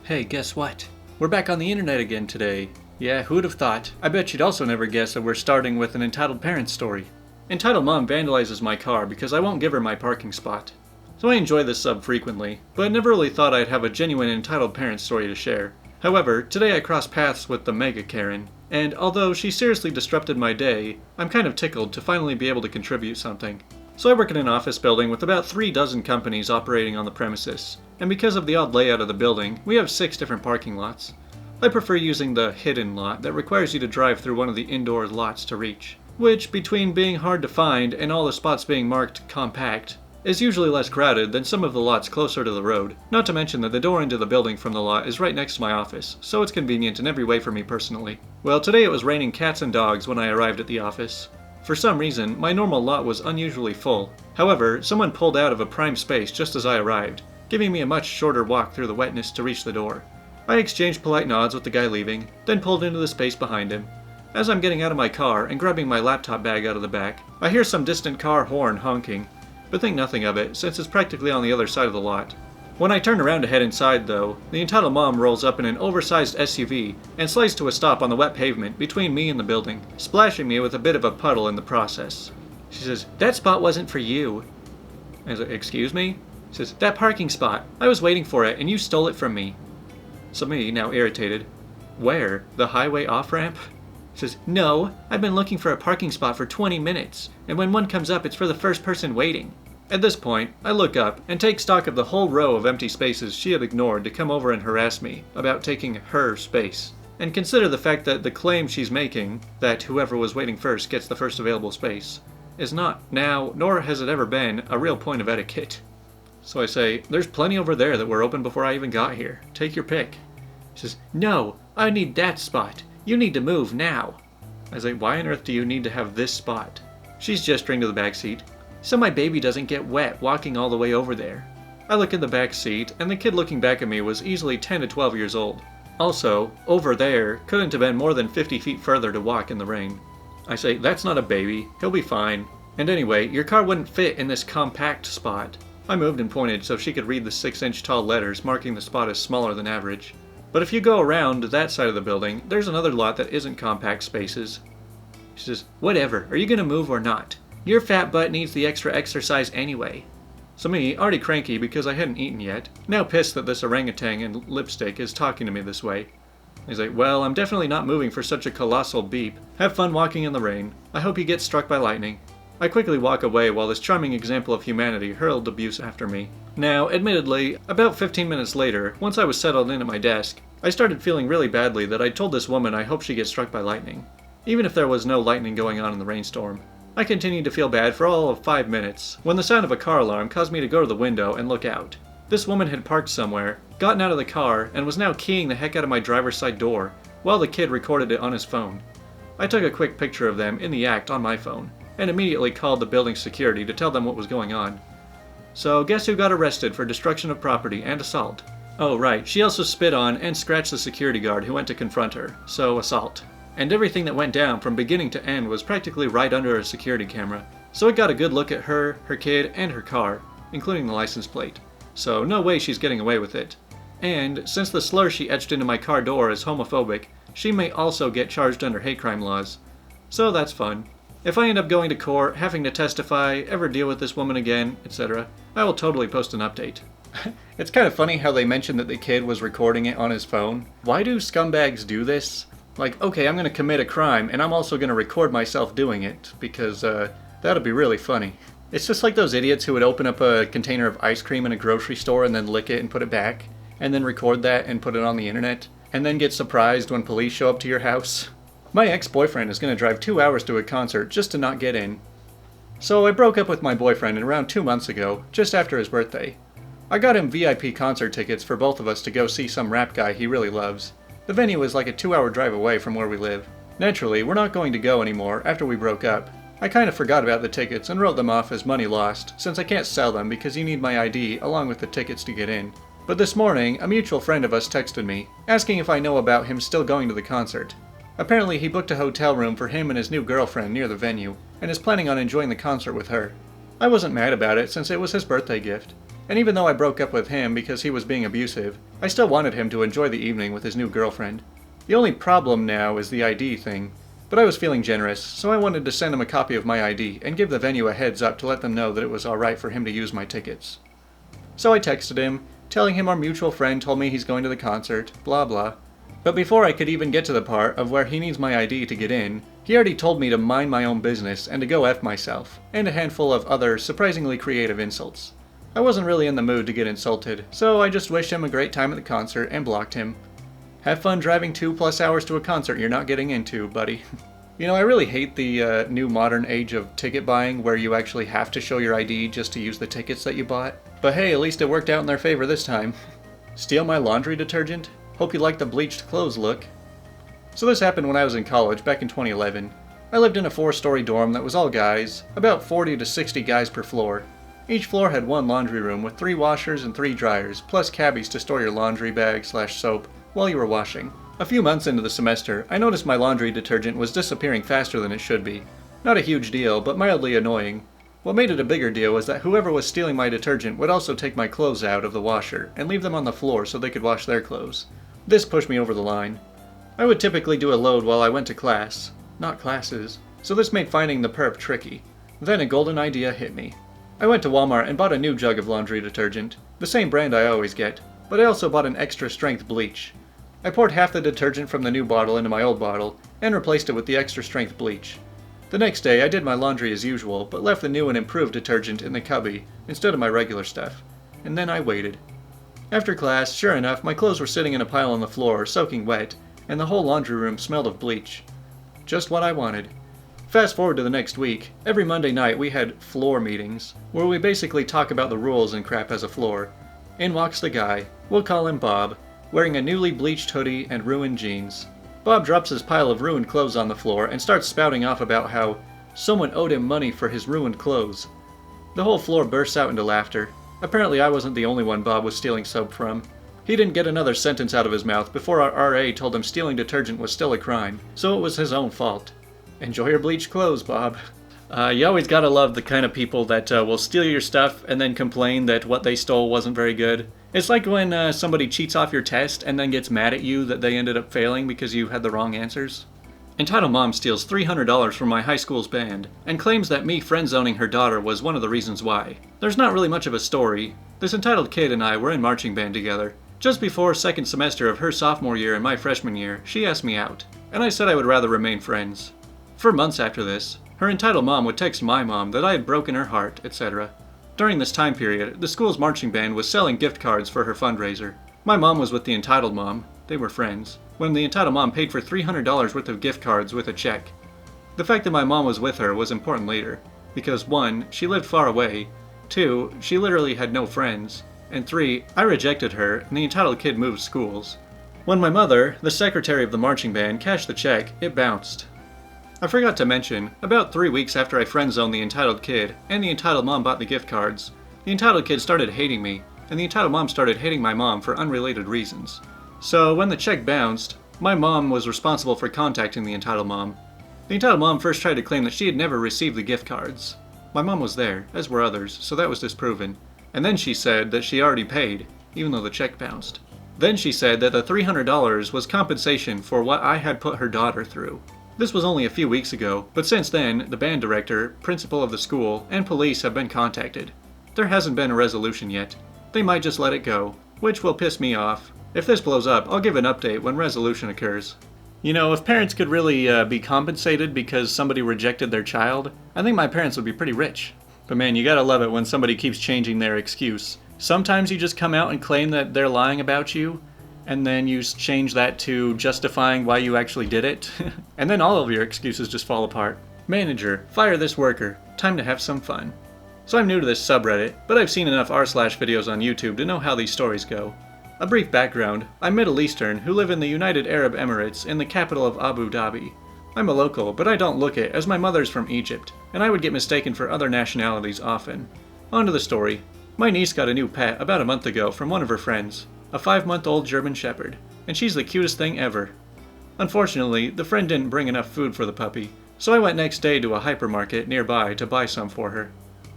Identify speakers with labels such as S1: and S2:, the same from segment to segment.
S1: Hey, guess what? We're back on the internet again today. Yeah, who'd have thought? I bet you'd also never guess that we're starting with an entitled parent story. Entitled Mom Vandalizes My Car because I won't give her my parking spot. So I enjoy this sub frequently, but I never really thought I'd have a genuine entitled parent story to share. However, today I crossed paths with the Mega Karen, and although she seriously disrupted my day, I'm kind of tickled to finally be able to contribute something. So I work in an office building with about 3 dozen companies operating on the premises, and because of the odd layout of the building, we have 6 different parking lots. I prefer using the hidden lot that requires you to drive through one of the indoor lots to reach, which, between being hard to find and all the spots being marked compact, is usually less crowded than some of the lots closer to the road, not to mention that the door into the building from the lot is right next to my office, so it's convenient in every way for me personally. Well, today it was raining cats and dogs when I arrived at the office. For some reason, my normal lot was unusually full. However, someone pulled out of a prime space just as I arrived, giving me a much shorter walk through the wetness to reach the door. I exchanged polite nods with the guy leaving, then pulled into the space behind him. As I'm getting out of my car and grabbing my laptop bag out of the back, I hear some distant car horn honking, but think nothing of it since it's practically on the other side of the lot. When I turn around to head inside, though, the entitled mom rolls up in an oversized SUV and slides to a stop on the wet pavement between me and the building, splashing me with a bit of a puddle in the process. She says, "That spot wasn't for you." I was like, "Excuse me?" She says, "That parking spot. I was waiting for it and you stole it from me." So me, now irritated, "Where? The highway off-ramp?" She says, "No, I've been looking for a parking spot for 20 minutes, and when one comes up it's for the first person waiting." At this point, I look up and take stock of the whole row of empty spaces she had ignored to come over and harass me about taking her space, and consider the fact that the claim she's making, that whoever was waiting first gets the first available space, is not now, nor has it ever been, a real point of etiquette. So I say, "There's plenty over there that were open before I even got here. Take your pick." She says, "No, I need that spot. You need to move now." I say, "Why on earth do you need to have this spot?" She's gesturing to the back seat. "So my baby doesn't get wet walking all the way over there." I look in the back seat, and the kid looking back at me was easily 10 to 12 years old. Also, over there couldn't have been more than 50 feet further to walk in the rain. I say, "That's not a baby. He'll be fine. And anyway, your car wouldn't fit in this compact spot." I moved and pointed so she could read the 6-inch tall letters marking the spot as smaller than average. "But if you go around that side of the building, there's another lot that isn't compact spaces." She says, "Whatever. Are you going to move or not? Your fat butt needs the extra exercise anyway." So me, already cranky because I hadn't eaten yet, now pissed that this orangutan in lipstick is talking to me this way. He's like, "Well, I'm definitely not moving for such a colossal beep. Have fun walking in the rain. I hope you get struck by lightning." I quickly walk away while this charming example of humanity hurled abuse after me. Now, admittedly, about 15 minutes later, once I was settled in at my desk, I started feeling really badly that I'd told this woman I hope she gets struck by lightning, even if there was no lightning going on in the rainstorm. I continued to feel bad for all of 5 minutes, when the sound of a car alarm caused me to go to the window and look out. This woman had parked somewhere, gotten out of the car, and was now keying the heck out of my driver's side door, while the kid recorded it on his phone. I took a quick picture of them in the act on my phone, and immediately called the building security to tell them what was going on. So guess who got arrested for destruction of property and assault? Oh right, she also spit on and scratched the security guard who went to confront her, so assault. And everything that went down from beginning to end was practically right under a security camera, so it got a good look at her, her kid, and her car, including the license plate. So no way she's getting away with it. And since the slur she etched into my car door is homophobic, she may also get charged under hate crime laws. So that's fun. If I end up going to court, having to testify, ever deal with this woman again, etc., I will totally post an update. It's kind of funny how they mentioned that the kid was recording it on his phone. Why do scumbags do this? Like, okay, I'm going to commit a crime, and I'm also going to record myself doing it, because that'll be really funny. It's just like those idiots who would open up a container of ice cream in a grocery store and then lick it and put it back, and then record that and put it on the internet, and then get surprised when police show up to your house. My ex-boyfriend is going to drive 2 hours to a concert just to not get in. So I broke up with my boyfriend around 2 months ago, just after his birthday. I got him VIP concert tickets for both of us to go see some rap guy he really loves. The venue is like a 2-hour drive away from where we live. Naturally, we're not going to go anymore after we broke up. I kind of forgot about the tickets and wrote them off as money lost, since I can't sell them because you need my ID along with the tickets to get in. But this morning, a mutual friend of us texted me, asking if I know about him still going to the concert. Apparently he booked a hotel room for him and his new girlfriend near the venue, and is planning on enjoying the concert with her. I wasn't mad about it since it was his birthday gift, and even though I broke up with him because he was being abusive, I still wanted him to enjoy the evening with his new girlfriend. The only problem now is the ID thing, but I was feeling generous, so I wanted to send him a copy of my ID and give the venue a heads up to let them know that it was alright for him to use my tickets. So I texted him, telling him our mutual friend told me he's going to the concert, blah blah. But before I could even get to the part of where he needs my ID to get in, he already told me to mind my own business and to go F myself, and a handful of other surprisingly creative insults. I wasn't really in the mood to get insulted, so I just wished him a great time at the concert and blocked him. Have fun driving 2+ hours to a concert you're not getting into, buddy. You know, I really hate the new modern age of ticket buying where you actually have to show your ID just to use the tickets that you bought. But hey, at least it worked out in their favor this time. Steal my laundry detergent? Hope you like the bleached clothes look. So this happened when I was in college back in 2011. I lived in a 4-story dorm that was all guys, about 40 to 60 guys per floor. Each floor had one laundry room with 3 washers and 3 dryers, plus cabbies to store your laundry bag/soap while you were washing. A few months into the semester, I noticed my laundry detergent was disappearing faster than it should be. Not a huge deal, but mildly annoying. What made it a bigger deal was that whoever was stealing my detergent would also take my clothes out of the washer and leave them on the floor so they could wash their clothes. This pushed me over the line. I would typically do a load while I went to class, not classes, so this made finding the perp tricky. Then a golden idea hit me. I went to Walmart and bought a new jug of laundry detergent, the same brand I always get, but I also bought an extra strength bleach. I poured half the detergent from the new bottle into my old bottle and replaced it with the extra strength bleach. The next day I did my laundry as usual, but left the new and improved detergent in the cubby instead of my regular stuff. And then I waited. After class, sure enough, my clothes were sitting in a pile on the floor, soaking wet, and the whole laundry room smelled of bleach. Just what I wanted. Fast forward to the next week, every Monday night we had floor meetings, where we basically talk about the rules and crap as a floor. In walks the guy, we'll call him Bob, wearing a newly bleached hoodie and ruined jeans. Bob drops his pile of ruined clothes on the floor and starts spouting off about how someone owed him money for his ruined clothes. The whole floor bursts out into laughter. Apparently I wasn't the only one Bob was stealing soap from. He didn't get another sentence out of his mouth before our RA told him stealing detergent was still a crime, so it was his own fault. Enjoy your bleached clothes, Bob. You always gotta love the kind of people that will steal your stuff and then complain that what they stole wasn't very good. It's like when somebody cheats off your test and then gets mad at you that they ended up failing because you had the wrong answers. Entitled Mom steals $300 from my high school's band and claims that me friend-zoning her daughter was one of the reasons why. There's not really much of a story. This entitled kid and I were in marching band together. Just before second semester of her sophomore year and my freshman year, she asked me out, and I said I would rather remain friends. For months after this, her entitled mom would text my mom that I had broken her heart, etc. During this time period, the school's marching band was selling gift cards for her fundraiser. My mom was with the entitled mom, they were friends, when the entitled mom paid for $300 worth of gift cards with a check. The fact that my mom was with her was important later, because 1, she lived far away, 2, she literally had no friends, and 3, I rejected her and the entitled kid moved schools. When my mother, the secretary of the marching band, cashed the check, it bounced. I forgot to mention, about 3 weeks after I friend-zoned the entitled kid and the entitled mom bought the gift cards, the entitled kid started hating me, and the entitled mom started hating my mom for unrelated reasons. So when the check bounced, my mom was responsible for contacting the entitled mom. The entitled mom first tried to claim that she had never received the gift cards. My mom was there, as were others, so that was disproven. And then she said that she already paid, even though the check bounced. Then she said that the $300 was compensation for what I had put her daughter through. This was only a few weeks ago, but since then, the band director, principal of the school, and police have been contacted. There hasn't been a resolution yet. They might just let it go, which will piss me off. If this blows up, I'll give an update when resolution occurs. You know, if parents could really be compensated because somebody rejected their child, I think my parents would be pretty rich. But man, you gotta love it when somebody keeps changing their excuse. Sometimes you just come out and claim that they're lying about you, and then you change that to justifying why you actually did it, and then all of your excuses just fall apart. Manager, fire this worker. Time to have some fun. So I'm new to this subreddit, but I've seen enough r/slash videos on YouTube to know how these stories go. A brief background, I'm Middle Eastern who live in the United Arab Emirates in the capital of Abu Dhabi. I'm a local, but I don't look it as my mother's from Egypt, and I would get mistaken for other nationalities often. On to the story. My niece got a new pet about a month ago from one of her friends. A 5-month-old German Shepherd, and she's the cutest thing ever. Unfortunately, the friend didn't bring enough food for the puppy, so I went next day to a hypermarket nearby to buy some for her.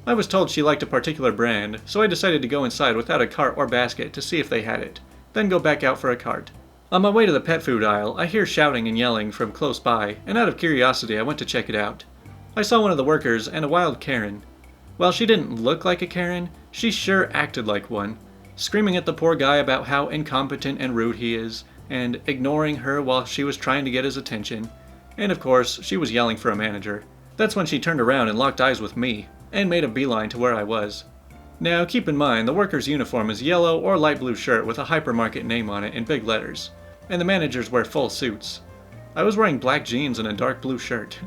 S1: I was told she liked a particular brand, so I decided to go inside without a cart or basket to see if they had it, then go back out for a cart. On my way to the pet food aisle, I hear shouting and yelling from close by, and out of curiosity I went to check it out. I saw one of the workers and a wild Karen. While she didn't look like a Karen, she sure acted like one, screaming at the poor guy about how incompetent and rude he is, and ignoring her while she was trying to get his attention. And of course, she was yelling for a manager. That's when she turned around and locked eyes with me, and made a beeline to where I was. Now keep in mind, the worker's uniform is yellow or light blue shirt with a hypermarket name on it in big letters, and the managers wear full suits. I was wearing black jeans and a dark blue shirt.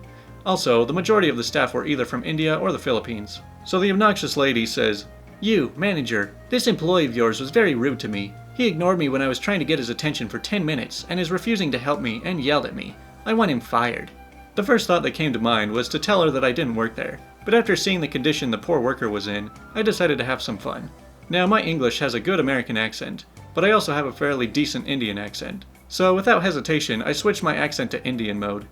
S1: Also, the majority of the staff were either from India or the Philippines. So the obnoxious lady says, "You, manager, this employee of yours was very rude to me. He ignored me when I was trying to get his attention for 10 minutes and is refusing to help me and yelled at me. I want him fired." The first thought that came to mind was to tell her that I didn't work there, but after seeing the condition the poor worker was in, I decided to have some fun. Now, my English has a good American accent, but I also have a fairly decent Indian accent. So without hesitation, I switched my accent to Indian mode.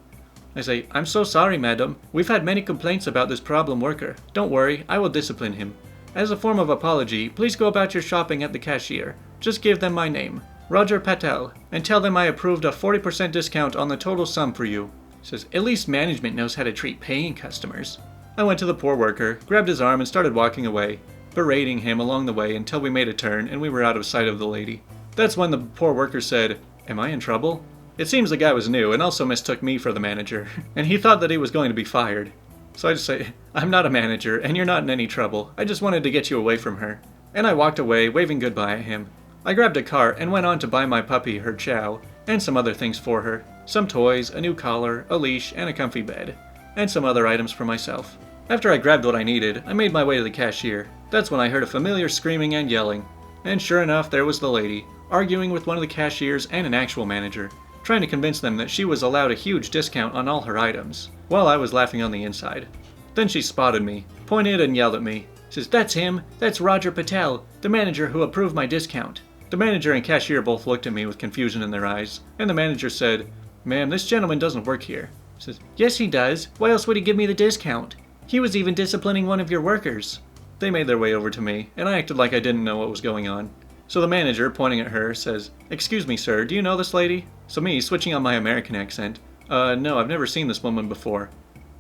S1: I say, "I'm so sorry, madam. We've had many complaints about this problem worker. Don't worry, I will discipline him. As a form of apology, please go about your shopping at the cashier. Just give them my name, Roger Patel, and tell them I approved a 40% discount on the total sum for you." He says, "At least management knows how to treat paying customers." I went to the poor worker, grabbed his arm and started walking away, berating him along the way until we made a turn and we were out of sight of the lady. That's when the poor worker said, "Am I in trouble?" It seems the guy was new and also mistook me for the manager, and he thought that he was going to be fired. So I just say, "I'm not a manager, and you're not in any trouble. I just wanted to get you away from her." And I walked away, waving goodbye at him. I grabbed a cart and went on to buy my puppy her chow, and some other things for her. Some toys, a new collar, a leash, and a comfy bed. And some other items for myself. After I grabbed what I needed, I made my way to the cashier. That's when I heard a familiar screaming and yelling. And sure enough, there was the lady, arguing with one of the cashiers and an actual manager, trying to convince them that she was allowed a huge discount on all her items, while I was laughing on the inside. Then she spotted me, pointed and yelled at me. Says, "That's him! That's Roger Patel, the manager who approved my discount." The manager and cashier both looked at me with confusion in their eyes, and the manager said, "Ma'am, this gentleman doesn't work here." Says, "Yes, he does. Why else would he give me the discount? He was even disciplining one of your workers." They made their way over to me, and I acted like I didn't know what was going on. So the manager, pointing at her, says, "Excuse me, sir, do you know this lady?" So me, switching on my American accent, "No, I've never seen this woman before."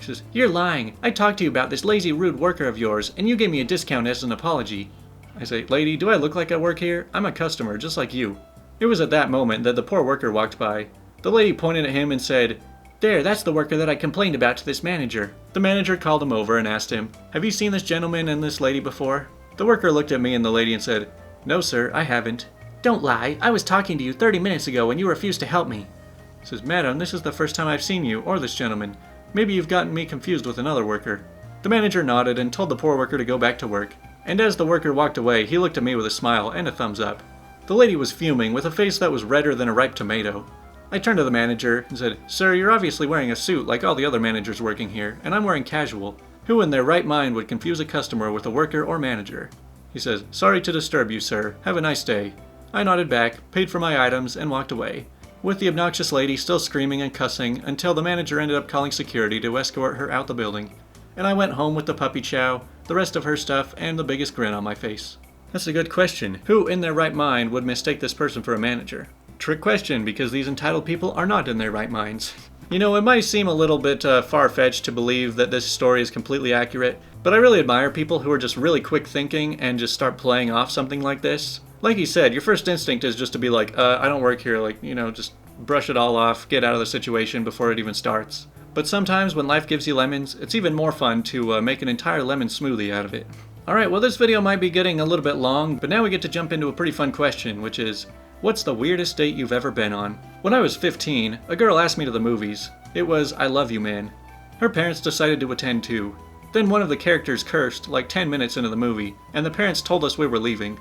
S1: She says, "You're lying. I talked to you about this lazy, rude worker of yours, and you gave me a discount as an apology." I say, "Lady, do I look like I work here? I'm a customer, just like you." It was at that moment that the poor worker walked by. The lady pointed at him and said, "There, that's the worker that I complained about to this manager." The manager called him over and asked him, "Have you seen this gentleman and this lady before?" The worker looked at me and the lady and said, "No, sir, I haven't." "Don't lie. I was talking to you 30 minutes ago and you refused to help me." Says, "Madam, this is the first time I've seen you or this gentleman. Maybe you've gotten me confused with another worker." The manager nodded and told the poor worker to go back to work. And as the worker walked away, he looked at me with a smile and a thumbs up. The lady was fuming with a face that was redder than a ripe tomato. I turned to the manager and said, "Sir, you're obviously wearing a suit like all the other managers working here, and I'm wearing casual. Who in their right mind would confuse a customer with a worker or manager?" He says, "Sorry to disturb you, sir. Have a nice day." I nodded back, paid for my items, and walked away, with the obnoxious lady still screaming and cussing until the manager ended up calling security to escort her out the building. And I went home with the puppy chow, the rest of her stuff, and the biggest grin on my face. That's a good question. Who in their right mind would mistake this person for a manager? Trick question, because these entitled people are not in their right minds. You know, it might seem a little bit far-fetched to believe that this story is completely accurate, but I really admire people who are just really quick thinking and just start playing off something like this. Like he said, your first instinct is just to be like, I don't work here, like, you know, just brush it all off, get out of the situation before it even starts. But sometimes when life gives you lemons, it's even more fun to make an entire lemon smoothie out of it. Alright, well this video might be getting a little bit long, but now we get to jump into a pretty fun question, which is, what's the weirdest date you've ever been on? When I was 15, a girl asked me to the movies. It was I Love You Man. Her parents decided to attend too. Then one of the characters cursed like 10 minutes into the movie, and the parents told us we were leaving.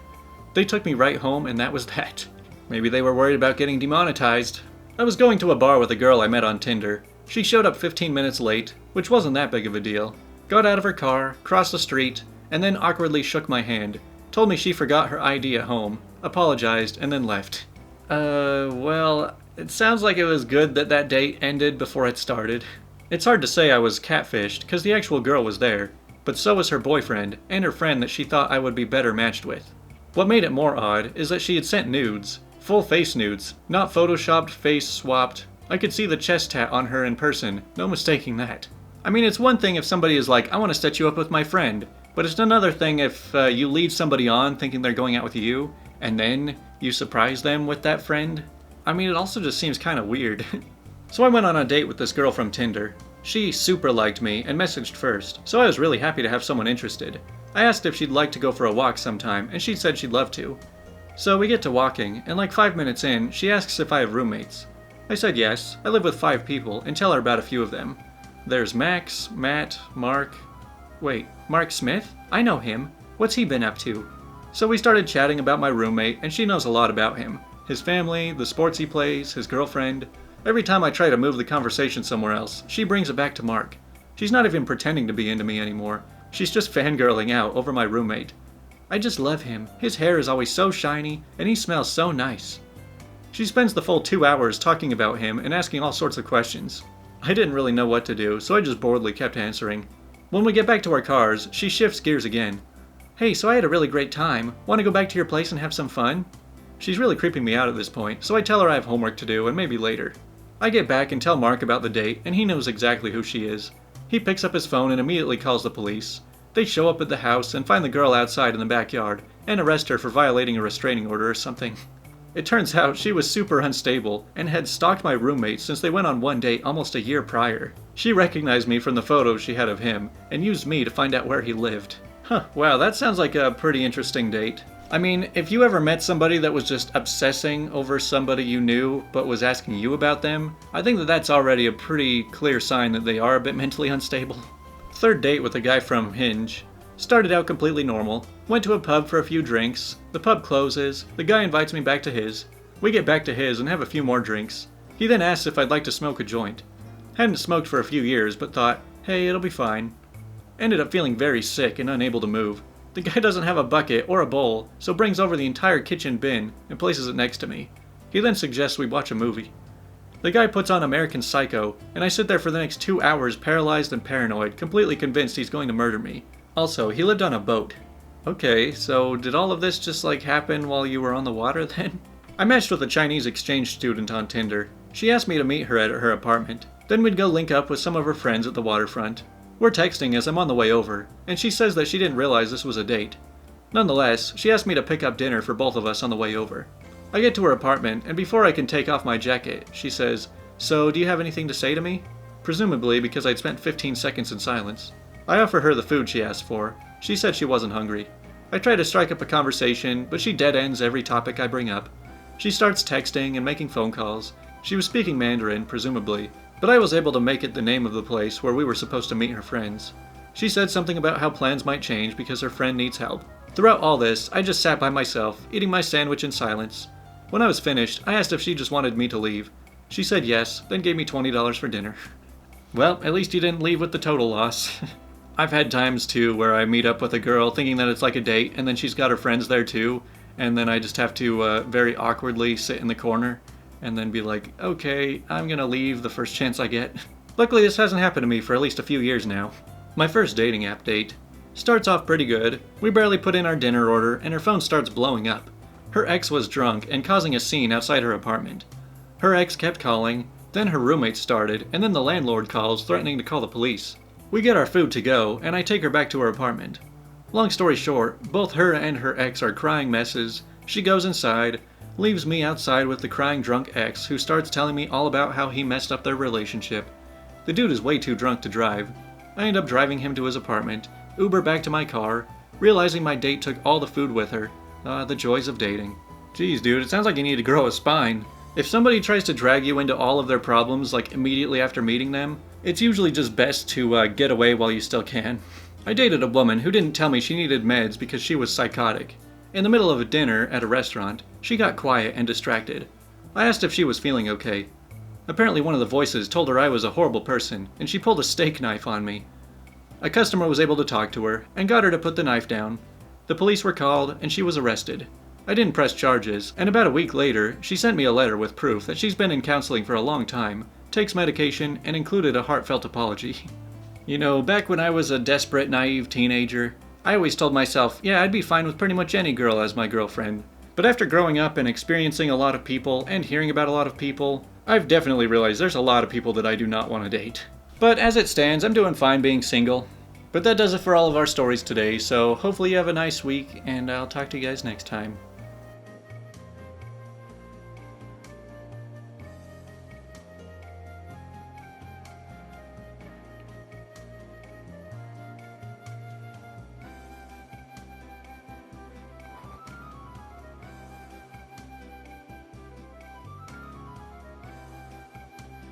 S1: They took me right home, and that was that. Maybe they were worried about getting demonetized. I was going to a bar with a girl I met on Tinder. She showed up 15 minutes late, which wasn't that big of a deal. Got out of her car, crossed the street, and then awkwardly shook my hand. Told me she forgot her ID at home, apologized, and then left. Well, it sounds like it was good that that date ended before it started. It's hard to say I was catfished, because the actual girl was there, but so was her boyfriend, and her friend that she thought I would be better matched with. What made it more odd is that she had sent nudes, Full face nudes, not photoshopped, face swapped. I could see the chest tat on her in person, no mistaking that. I mean, it's one thing if somebody is like, I want to set you up with my friend, but it's another thing if you lead somebody on thinking they're going out with you, and then you surprise them with that friend. I mean, it also just seems kind of weird. So I went on a date with this girl from Tinder. She super liked me and messaged first, so I was really happy to have someone interested. I asked if she'd like to go for a walk sometime, and she said she'd love to. So we get to walking, and like 5 minutes in, she asks if I have roommates. I said yes, I live with 5 people, and tell her about a few of them. There's Max, Matt, Mark... Wait, Mark Smith? I know him. What's he been up to? So we started chatting about my roommate, and she knows a lot about him. His family, the sports he plays, his girlfriend. Every time I try to move the conversation somewhere else, she brings it back to Mark. She's not even pretending to be into me anymore. She's just fangirling out over my roommate. I just love him. His hair is always so shiny, and he smells so nice. She spends the full 2 hours talking about him and asking all sorts of questions. I didn't really know what to do, so I just boredly kept answering. When we get back to our cars, she shifts gears again. Hey, so I had a really great time. Want to go back to your place and have some fun? She's really creeping me out at this point, so I tell her I have homework to do and maybe later. I get back and tell Mark about the date, and he knows exactly who she is. He picks up his phone and immediately calls the police. They show up at the house and find the girl outside in the backyard and arrest her for violating a restraining order or something. It turns out she was super unstable and had stalked my roommate since they went on one date almost a year prior. She recognized me from the photos she had of him and used me to find out where he lived. Huh, wow, that sounds like a pretty interesting date. I mean, if you ever met somebody that was just obsessing over somebody you knew but was asking you about them, I think that that's already a pretty clear sign that they are a bit mentally unstable. Third date with a guy from Hinge. Started out completely normal. Went to a pub for a few drinks. The pub closes. The guy invites me back to his. We get back to his and have a few more drinks. He then asks if I'd like to smoke a joint. Hadn't smoked for a few years, but thought, hey, it'll be fine. Ended up feeling very sick and unable to move. The guy doesn't have a bucket or a bowl, so brings over the entire kitchen bin and places it next to me. He then suggests we watch a movie. The guy puts on American Psycho, and I sit there for the next 2 hours paralyzed and paranoid, completely convinced he's going to murder me. Also, he lived on a boat. Okay, so did all of this just happen while you were on the water then? I matched with a Chinese exchange student on Tinder. She asked me to meet her at her apartment. Then we'd go link up with some of her friends at the waterfront. We're texting as I'm on the way over, and she says that she didn't realize this was a date. Nonetheless, she asked me to pick up dinner for both of us on the way over. I get to her apartment, and before I can take off my jacket, she says, "So, do you have anything to say to me?" Presumably because I'd spent 15 seconds in silence. I offer her the food she asked for. She said she wasn't hungry. I try to strike up a conversation, but she dead ends every topic I bring up. She starts texting and making phone calls. She was speaking Mandarin, presumably, but I was able to make it the name of the place where we were supposed to meet her friends. She said something about how plans might change because her friend needs help. Throughout all this, I just sat by myself, eating my sandwich in silence. When I was finished, I asked if she just wanted me to leave. She said yes, then gave me $20 for dinner. Well, at least you didn't leave with the total loss. I've had times too where I meet up with a girl thinking that it's like a date, and then she's got her friends there too, and then I just have to very awkwardly sit in the corner and then be like, okay, I'm gonna leave the first chance I get. Luckily this hasn't happened to me for at least a few years now. My first dating app date. Starts off pretty good. We barely put in our dinner order and her phone starts blowing up. Her ex was drunk and causing a scene outside her apartment. Her ex kept calling, then her roommate started, and then the landlord calls threatening to call the police. We get our food to go, and I take her back to her apartment. Long story short, both her and her ex are crying messes. She goes inside, leaves me outside with the crying drunk ex who starts telling me all about how he messed up their relationship. The dude is way too drunk to drive. I end up driving him to his apartment, Uber back to my car, realizing my date took all the food with her. The joys of dating. Jeez, dude, it sounds like you need to grow a spine. If somebody tries to drag you into all of their problems immediately after meeting them, it's usually just best to get away while you still can. I dated a woman who didn't tell me she needed meds because she was psychotic. In the middle of a dinner at a restaurant, she got quiet and distracted. I asked if she was feeling okay. Apparently one of the voices told her I was a horrible person, and she pulled a steak knife on me. A customer was able to talk to her, and got her to put the knife down. The police were called, and she was arrested. I didn't press charges, and about a week later, she sent me a letter with proof that she's been in counseling for a long time, takes medication, and included a heartfelt apology. You know, back when I was a desperate, naive teenager, I always told myself, yeah, I'd be fine with pretty much any girl as my girlfriend. But after growing up and experiencing a lot of people and hearing about a lot of people, I've definitely realized there's a lot of people that I do not want to date. But as it stands, I'm doing fine being single. But that does it for all of our stories today, so hopefully you have a nice week, and I'll talk to you guys next time.